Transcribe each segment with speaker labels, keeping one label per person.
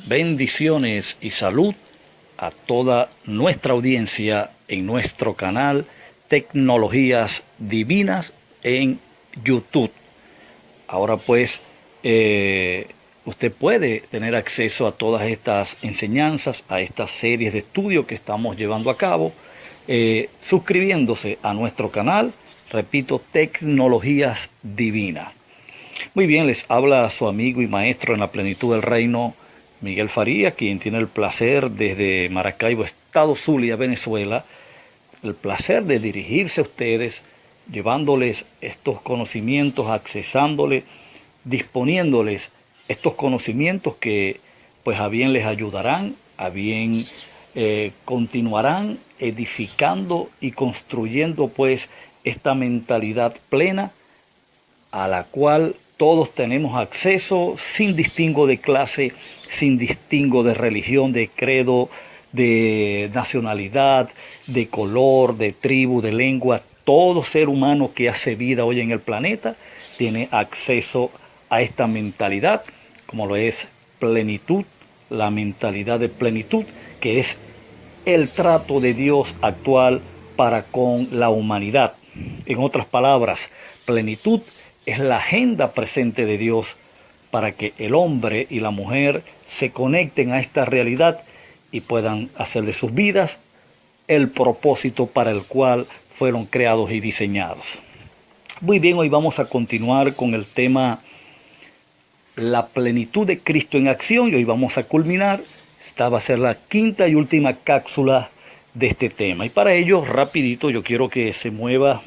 Speaker 1: Bendiciones y salud a toda nuestra audiencia en nuestro canal Tecnologías Divinas en YouTube. Ahora pues usted puede tener acceso a todas estas enseñanzas, a estas series de estudio que estamos llevando a cabo, suscribiéndose a nuestro canal, repito, Tecnologías Divinas. Muy bien, les habla su amigo y maestro en la plenitud del reino, Miguel Faría, quien tiene el placer desde Maracaibo, Estado Zulia, Venezuela, el placer de dirigirse a ustedes, llevándoles estos conocimientos, accesándoles, disponiéndoles estos conocimientos que pues a bien les ayudarán, a bien continuarán edificando y construyendo pues esta mentalidad plena a la cual todos tenemos acceso sin distingo de clase, sin distingo de religión, de credo, de nacionalidad, de color, de tribu, de lengua. Todo ser humano que hace vida hoy en el planeta tiene acceso a esta mentalidad, como lo es plenitud, la mentalidad de plenitud, que es el trato de Dios actual para con la humanidad. En otras palabras, plenitud es la agenda presente de Dios para que el hombre y la mujer se conecten a esta realidad y puedan hacer de sus vidas el propósito para el cual fueron creados y diseñados. Muy bien, hoy vamos a continuar con el tema la plenitud de Cristo en acción y hoy vamos a culminar. Esta va a ser la quinta y última cápsula de este tema. Y para ello, rapidito, yo quiero que se mueva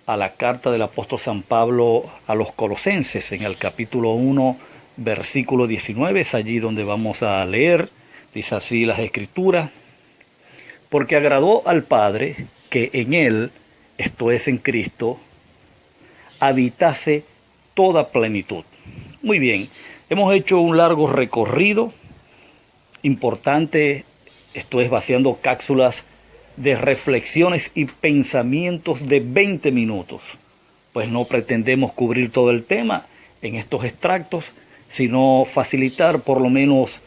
Speaker 1: a la carta del apóstol San Pablo a los Colosenses, en el capítulo 1, versículo 19, es allí donde vamos a leer, dice así las Escrituras: porque agradó al Padre que en Él, esto es en Cristo, habitase toda plenitud. Muy bien, hemos hecho un largo recorrido importante, esto es vaciando cápsulas de reflexiones y pensamientos de 20 minutos. Pues no pretendemos cubrir todo el tema en estos extractos, sino facilitar por lo menos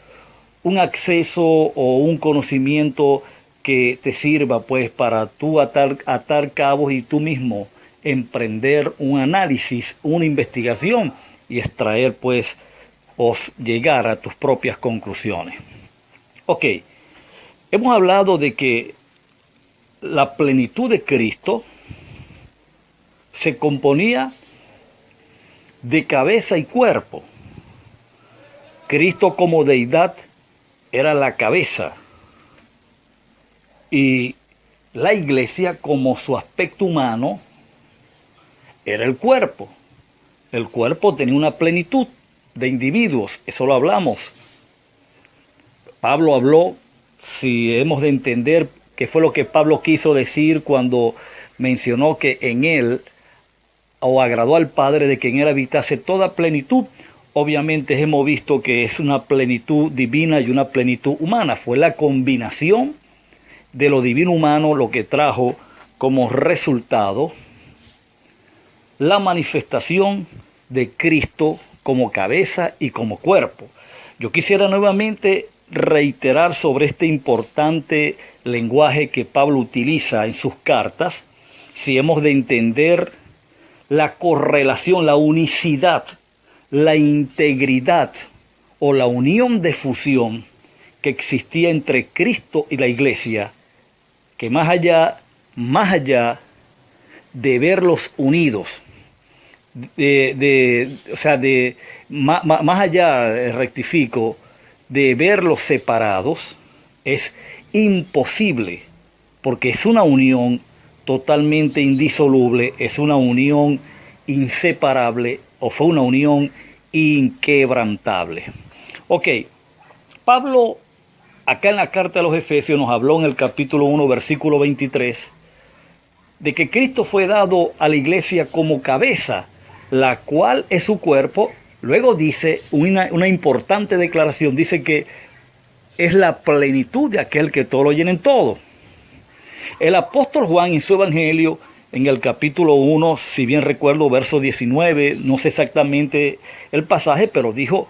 Speaker 1: un acceso o un conocimiento que te sirva pues para tú atar cabos y tú mismo emprender un análisis, una investigación y extraer pues o llegar a tus propias conclusiones. Ok, hemos hablado de que la plenitud de Cristo se componía de cabeza y cuerpo. Cristo como deidad era la cabeza y la iglesia como su aspecto humano era el cuerpo. El cuerpo tenía una plenitud de individuos, eso lo hablamos. Pablo habló, si hemos de entender qué fue lo que Pablo quiso decir cuando mencionó que en él, o agradó al Padre de que en él habitase toda plenitud. Obviamente hemos visto que es una plenitud divina y una plenitud humana. Fue la combinación de lo divino humano lo que trajo como resultado la manifestación de Cristo como cabeza y como cuerpo. Yo quisiera nuevamente reiterar sobre este importante lenguaje que Pablo utiliza en sus cartas, si hemos de entender la correlación, la unicidad, la integridad o la unión de fusión que existía entre Cristo y la iglesia, que más allá de verlos unidos, más allá, rectifico, de verlos separados, es imposible, porque es una unión totalmente indisoluble, es una unión inseparable, o fue una unión inquebrantable. Ok, Pablo, acá en la carta a los Efesios, nos habló en el capítulo 1, versículo 23, de que Cristo fue dado a la iglesia como cabeza, la cual es su cuerpo. Luego dice una importante declaración, dice que es la plenitud de aquel que todo lo llena en todo. El apóstol Juan en su evangelio, en el capítulo 1, si bien recuerdo, verso 19, no sé exactamente el pasaje, pero dijo: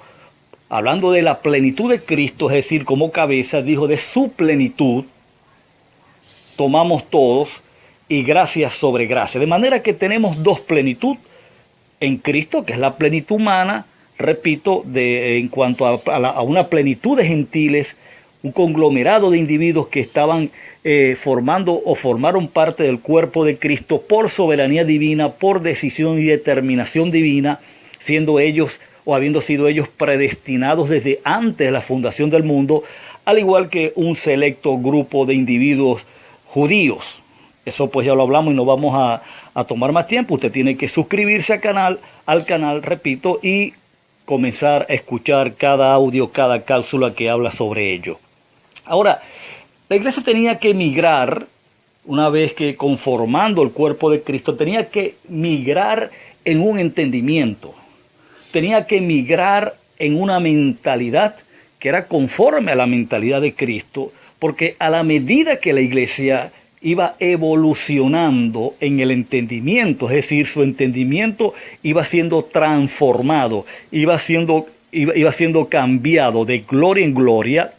Speaker 1: hablando de la plenitud de Cristo, es decir, como cabeza, dijo de su plenitud, tomamos todos y gracia sobre gracia. De manera que tenemos dos plenitud en Cristo, que es la plenitud humana, repito, en cuanto a una plenitud de gentiles, un conglomerado de individuos que estaban formando o formaron parte del cuerpo de Cristo por soberanía divina, por decisión y determinación divina, siendo ellos o habiendo sido ellos predestinados desde antes de la fundación del mundo, al igual que un selecto grupo de individuos judíos. Eso pues ya lo hablamos y no vamos a tomar más tiempo. Usted tiene que suscribirse al canal, repito, y comenzar a escuchar cada audio, cada cápsula que habla sobre ello. Ahora, la iglesia tenía que migrar, una vez que conformando el cuerpo de Cristo, tenía que migrar en un entendimiento. Tenía que migrar en una mentalidad que era conforme a la mentalidad de Cristo, porque a la medida que la iglesia iba evolucionando en el entendimiento, es decir, su entendimiento iba siendo transformado, iba siendo cambiado de gloria en gloria,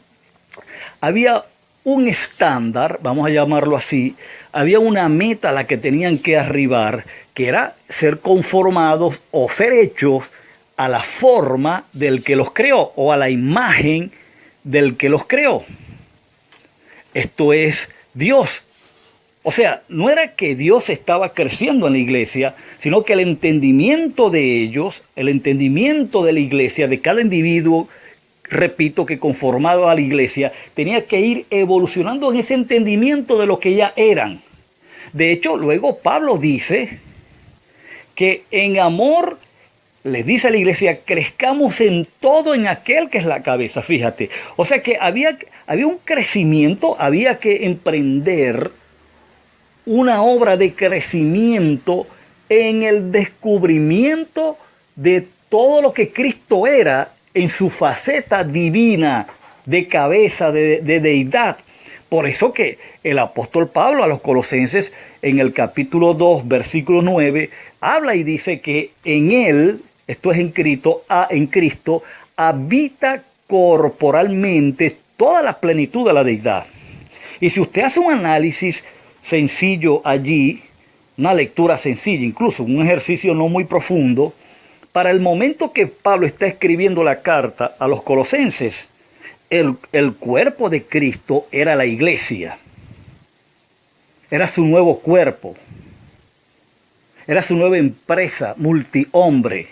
Speaker 1: había un estándar, vamos a llamarlo así, había una meta a la que tenían que arribar, que era ser conformados o ser hechos a la forma del que los creó o a la imagen del que los creó. Esto es Dios. O sea, no era que Dios estaba creciendo en la iglesia, sino que el entendimiento de ellos, el entendimiento de la iglesia, de cada individuo, repito, que conformaba a la iglesia, tenía que ir evolucionando en ese entendimiento de lo que ya eran. De hecho, luego Pablo dice que en amor les dice a la iglesia, crezcamos en todo en aquel que es la cabeza, fíjate. O sea que había un crecimiento, había que emprender una obra de crecimiento en el descubrimiento de todo lo que Cristo era en su faceta divina, de cabeza, de deidad. Por eso que el apóstol Pablo a los Colosenses en el capítulo 2, versículo 9, habla y dice que en él, esto es en Cristo, habita corporalmente toda la plenitud de la deidad. Y si usted hace un análisis sencillo allí, una lectura sencilla, incluso un ejercicio no muy profundo, para el momento que Pablo está escribiendo la carta a los Colosenses, el cuerpo de Cristo era la iglesia. Era su nuevo cuerpo. Era su nueva empresa multihombre.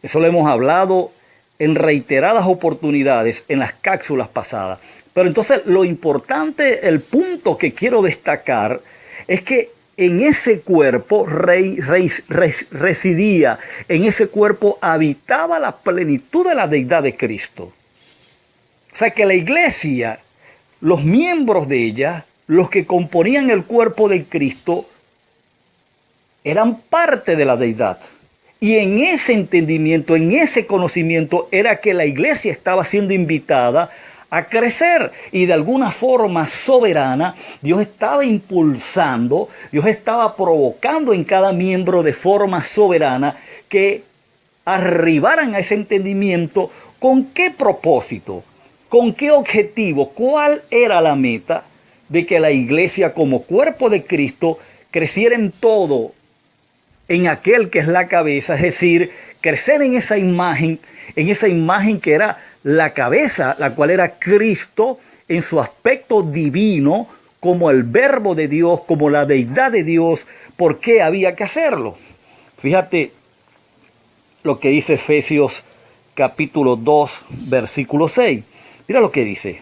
Speaker 1: Eso lo hemos hablado en reiteradas oportunidades en las cápsulas pasadas. Pero entonces lo importante, el punto que quiero destacar es que en ese cuerpo residía, en ese cuerpo habitaba la plenitud de la deidad de Cristo. O sea que la iglesia, los miembros de ella, los que componían el cuerpo de Cristo, eran parte de la deidad. Y en ese entendimiento, en ese conocimiento, era que la iglesia estaba siendo invitada a crecer, y de alguna forma soberana Dios estaba impulsando, Dios estaba provocando en cada miembro de forma soberana que arribaran a ese entendimiento. ¿Con qué propósito? ¿Con qué objetivo? ¿Cuál era la meta de que la iglesia como cuerpo de Cristo creciera en todo, en aquel que es la cabeza? Es decir, crecer en esa imagen que era la cabeza, la cual era Cristo en su aspecto divino, como el verbo de Dios, como la deidad de Dios. ¿Por qué había que hacerlo? Fíjate lo que dice Efesios capítulo 2, versículo 6. Mira lo que dice.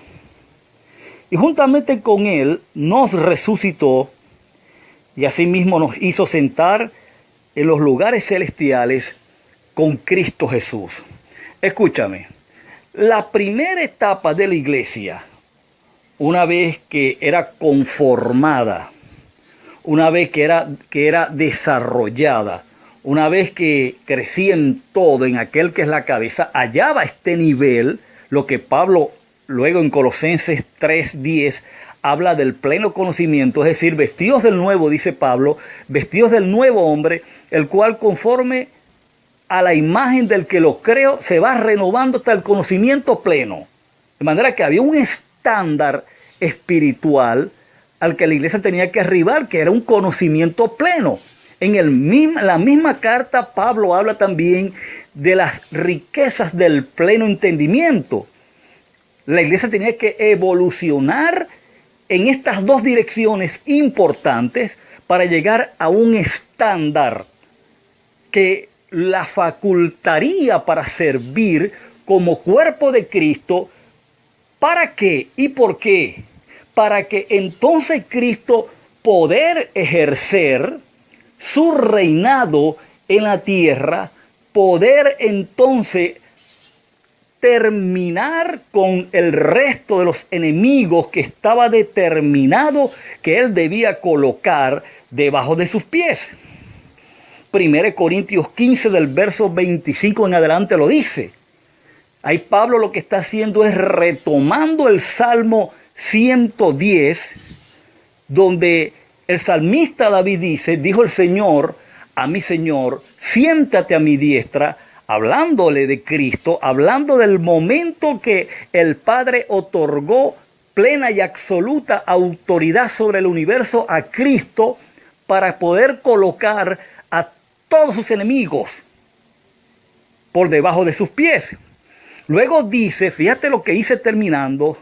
Speaker 1: Y juntamente con él nos resucitó y asimismo nos hizo sentar en los lugares celestiales con Cristo Jesús. Escúchame. La primera etapa de la iglesia, una vez que era conformada, una vez que era desarrollada, una vez que crecía en todo, en aquel que es la cabeza, hallaba este nivel, lo que Pablo luego en Colosenses 3:10 habla del pleno conocimiento, es decir, vestidos del nuevo, dice Pablo, vestidos del nuevo hombre, el cual conforme a la imagen del que lo creó, se va renovando hasta el conocimiento pleno. De manera que había un estándar espiritual al que la iglesia tenía que arribar, que era un conocimiento pleno. En la misma carta, Pablo habla también de las riquezas del pleno entendimiento. La iglesia tenía que evolucionar en estas dos direcciones importantes para llegar a un estándar que la facultaría para servir como cuerpo de Cristo. ¿Para qué y por qué? Para que entonces Cristo poder ejercer su reinado en la tierra, poder entonces terminar con el resto de los enemigos que estaba determinado que él debía colocar debajo de sus pies. 1 Corintios 15 del verso 25 en adelante lo dice. Ahí Pablo lo que está haciendo es retomando el Salmo 110, donde el salmista David dice, dijo el Señor a mi Señor, siéntate a mi diestra, hablándole de Cristo, hablando del momento que el Padre otorgó plena y absoluta autoridad sobre el universo a Cristo para poder colocar a todos sus enemigos por debajo de sus pies. Luego dice, fíjate lo que dice terminando,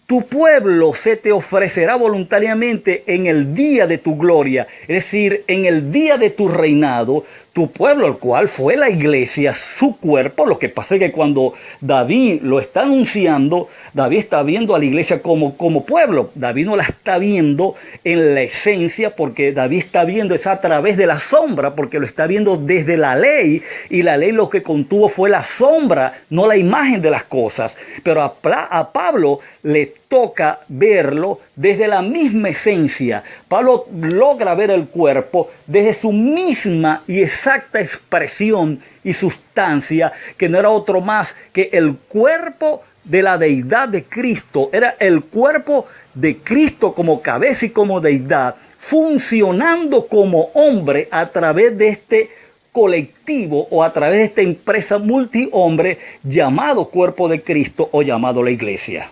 Speaker 1: tu pueblo se te ofrecerá voluntariamente en el día de tu gloria, es decir, en el día de tu reinado, tu pueblo, el cual fue la iglesia, su cuerpo. Lo que pasa es que cuando David lo está anunciando, David está viendo a la iglesia como pueblo. David no la está viendo en la esencia, porque David está viendo es a través de la sombra, porque lo está viendo desde la ley, y la ley lo que contuvo fue la sombra, no la imagen de las cosas. Pero a Pablo le toca verlo desde la misma esencia. Pablo logra ver el cuerpo desde su misma y exacta expresión y sustancia, que no era otro más que el cuerpo de la deidad de Cristo. Era el cuerpo de Cristo como cabeza y como deidad, funcionando como hombre a través de este colectivo o a través de esta empresa multihombre llamado cuerpo de Cristo o llamado la iglesia.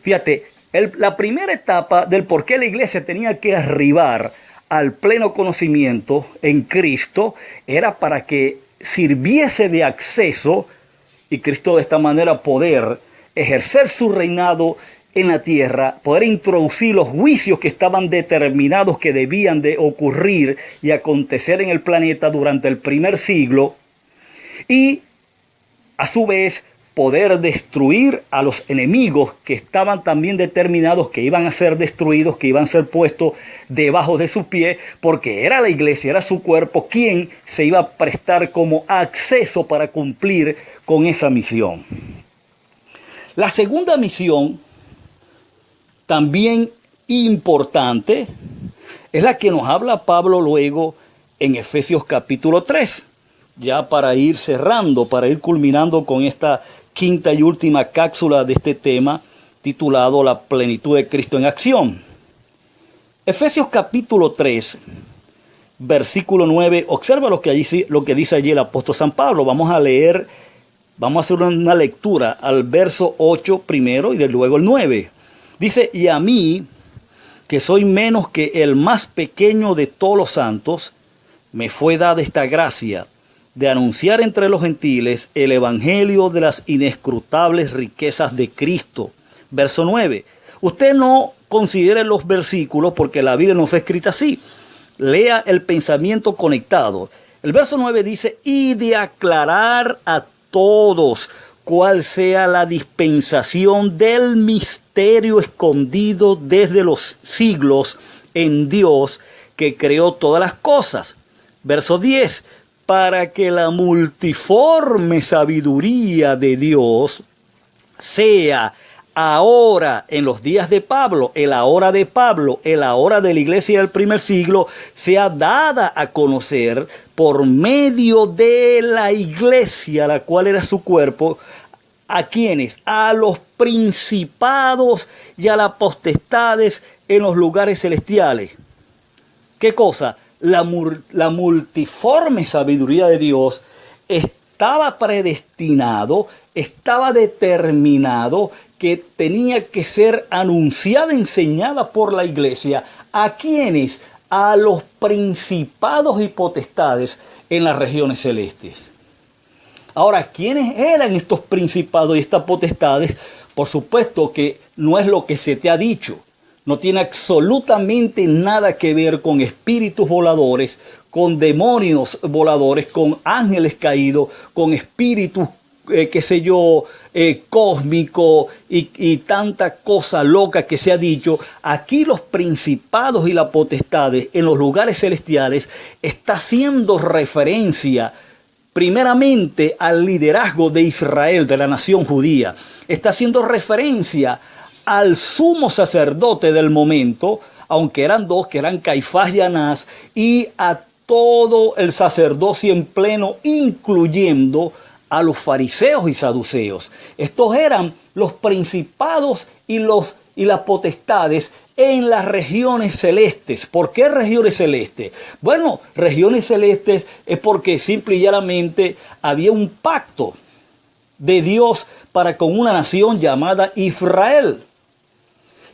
Speaker 1: Fíjate, la primera etapa del por qué la iglesia tenía que arribar al pleno conocimiento en Cristo era para que sirviese de acceso y Cristo de esta manera poder ejercer su reinado en la tierra, poder introducir los juicios que estaban determinados que debían de ocurrir y acontecer en el planeta durante el primer siglo, y a su vez poder destruir a los enemigos que estaban también determinados que iban a ser destruidos, que iban a ser puestos debajo de sus pies, porque era la iglesia, era su cuerpo quien se iba a prestar como acceso para cumplir con esa misión. La segunda misión, también importante, es la que nos habla Pablo luego en Efesios capítulo 3, ya para ir cerrando, para ir culminando con esta quinta y última cápsula de este tema titulado La plenitud de Cristo en acción. Efesios capítulo 3, versículo 9, observa lo que dice allí el apóstol San Pablo. Vamos a leer, vamos a hacer una lectura al verso 8 primero y luego el 9. Dice, y a mí, que soy menos que el más pequeño de todos los santos, me fue dada esta gracia de anunciar entre los gentiles el evangelio de las inescrutables riquezas de Cristo. Verso 9. Usted no considere los versículos porque la Biblia no fue escrita así. Lea el pensamiento conectado. El verso 9 dice, y de aclarar a todos cuál sea la dispensación del misterio escondido desde los siglos en Dios que creó todas las cosas. Verso 10. Para que la multiforme sabiduría de Dios sea ahora, en los días de Pablo, el ahora de Pablo, el ahora de la iglesia del primer siglo, sea dada a conocer por medio de la iglesia, la cual era su cuerpo. ¿A quiénes? A los principados y a las potestades en los lugares celestiales. ¿Qué cosa? la multiforme sabiduría de Dios estaba predestinado, estaba determinado que tenía que ser anunciada, enseñada por la iglesia. ¿A quiénes? A los principados y potestades en las regiones celestes. Ahora, ¿quiénes eran estos principados y estas potestades? Por supuesto que no es lo que se te ha dicho. No tiene absolutamente nada que ver con espíritus voladores, con demonios voladores, con ángeles caídos, con espíritus, cósmicos y tanta cosa loca que se ha dicho. Aquí los principados y las potestades en los lugares celestiales está haciendo referencia primeramente al liderazgo de Israel, de la nación judía. Está haciendo referencia al sumo sacerdote del momento, aunque eran dos, que eran Caifás y Anás, y a todo el sacerdocio en pleno, incluyendo a los fariseos y saduceos. Estos eran los principados y las potestades en las regiones celestes. ¿Por qué regiones celestes? Bueno, regiones celestes es porque simple y llanamente había un pacto de Dios para con una nación llamada Israel.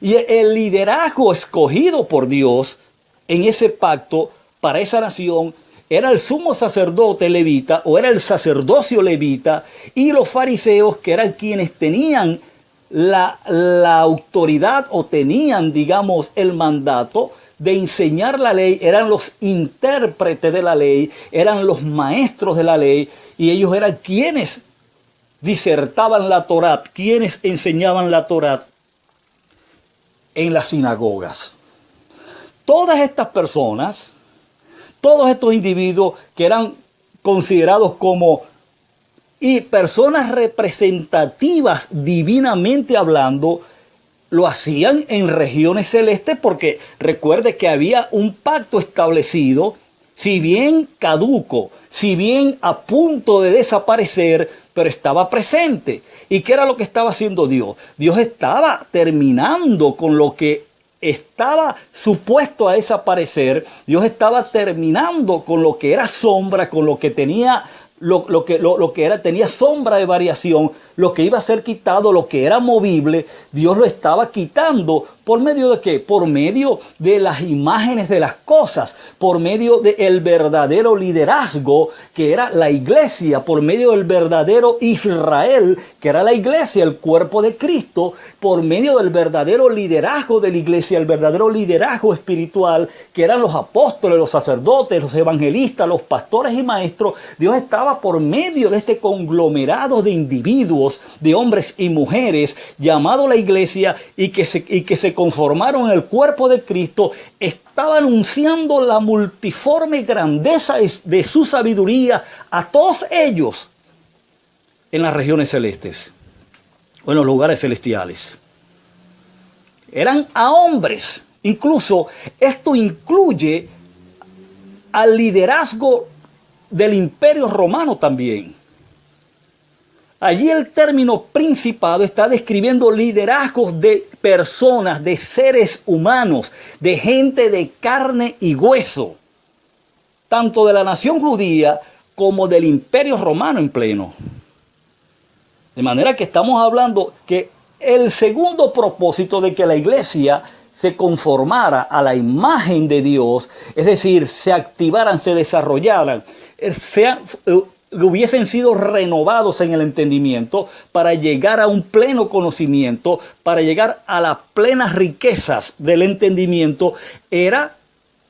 Speaker 1: Y el liderazgo escogido por Dios en ese pacto para esa nación era el sumo sacerdote levita, o era el sacerdocio levita, y los fariseos, que eran quienes tenían la autoridad o tenían, digamos, el mandato de enseñar la ley. Eran los intérpretes de la ley, eran los maestros de la ley, y ellos eran quienes disertaban la Torá, quienes enseñaban la Torá en las sinagogas. Todas estas personas, todos estos individuos que eran considerados como personas representativas divinamente hablando, lo hacían en regiones celestes, porque recuerde que había un pacto establecido, si bien caduco, si bien a punto de desaparecer, pero estaba presente. ¿Y qué era lo que estaba haciendo Dios? Dios estaba terminando con lo que estaba supuesto a desaparecer. Dios estaba terminando con lo que era sombra, con lo que tenía tenía sombra de variación, lo que iba a ser quitado, lo que era movible. Dios lo estaba quitando. ¿Por medio de qué? Por medio de las imágenes de las cosas, por medio del verdadero liderazgo que era la iglesia, por medio del verdadero Israel que era la iglesia, el cuerpo de Cristo, por medio del verdadero liderazgo de la iglesia, el verdadero liderazgo espiritual que eran los apóstoles, los sacerdotes, los evangelistas, los pastores y maestros. Dios estaba por medio de este conglomerado de individuos, de hombres y mujeres llamado la iglesia, y que se conformaron en el cuerpo de Cristo. Estaba anunciando la multiforme grandeza de su sabiduría a todos ellos en las regiones celestes o en los lugares celestiales. Eran a hombres. Incluso esto incluye al liderazgo del Imperio Romano también. Allí el término principado está describiendo liderazgos de personas, de seres humanos, de gente de carne y hueso, tanto de la nación judía como del Imperio Romano en pleno. De manera que estamos hablando que el segundo propósito de que la iglesia se conformara a la imagen de Dios, es decir, se activaran, se desarrollaran, hubiesen sido renovados en el entendimiento para llegar a un pleno conocimiento, para llegar a las plenas riquezas del entendimiento, era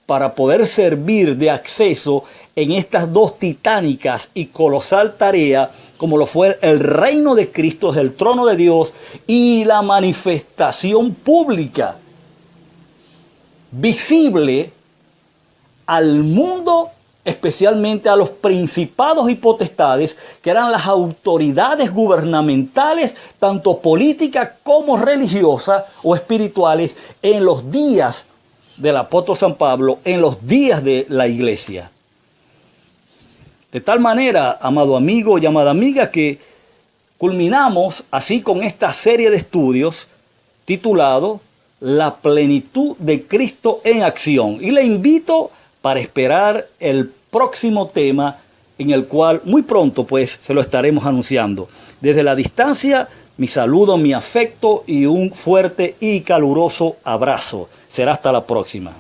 Speaker 1: para poder servir de acceso en estas dos titánicas y colosal tarea, como lo fue el reino de Cristo desde el trono de Dios y la manifestación pública, visible al mundo, especialmente a los principados y potestades, que eran las autoridades gubernamentales, tanto políticas como religiosas o espirituales, en los días del apóstol San Pablo, en los días de la iglesia. De tal manera, amado amigo y amada amiga, que culminamos así con esta serie de estudios titulado La plenitud de Cristo en acción. Y le invito para esperar el próximo tema en el cual muy pronto pues se lo estaremos anunciando. Desde la distancia, mi saludo, mi afecto y un fuerte y caluroso abrazo. Será hasta la próxima.